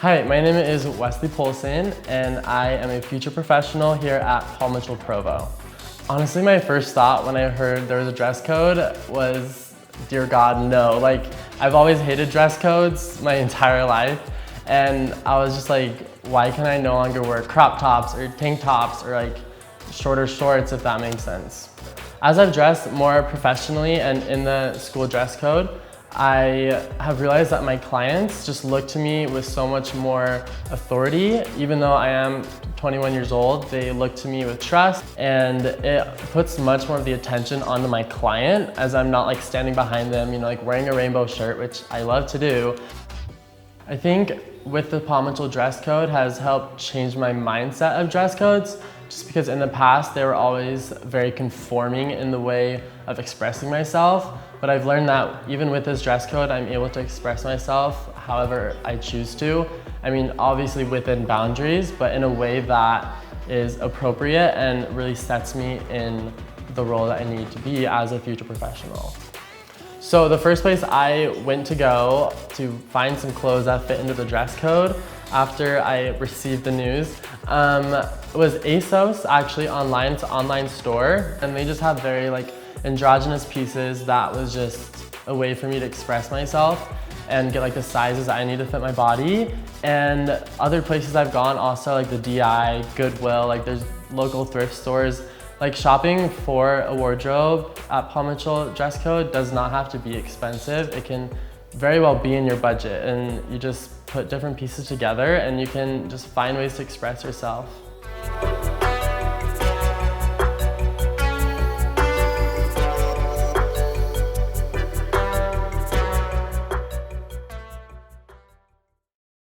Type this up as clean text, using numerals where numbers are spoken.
Hi, my name is Wesley Polson, and I am a future professional here at Michell Provo. Honestly, my first thought when I heard there was a dress code was, dear God, no. Like, I've always hated dress codes my entire life, and I was just like, why can I no longer wear crop tops or tank tops or like shorter shorts, if that makes sense? As I've dressed more professionally and in the school dress code, I have realized that my clients just look to me with so much more authority. Even though I am 21 years old, they look to me with trust, and it puts much more of the attention onto my client as I'm not like standing behind them, like wearing a rainbow shirt, which I love to do. I think with the Paul Mitchell dress code has helped change my mindset of dress codes, just because in the past they were always very conforming in the way of expressing myself. But I've learned that even with this dress code, I'm able to express myself however I choose to. I mean, obviously within boundaries, but in a way that is appropriate and really sets me in the role that I need to be as a future professional. So the first place I went to go to find some clothes that fit into the dress code after I received the news was ASOS, actually online. It's an online store, and they just have very like androgynous pieces that was just a way for me to express myself and get like the sizes that I need to fit my body. And other places I've gone also, like the DI, Goodwill, like there's local thrift stores. Like shopping for a wardrobe at Paul Mitchell dress code does not have to be expensive. It can very well be in your budget, and you just put different pieces together and you can just find ways to express yourself.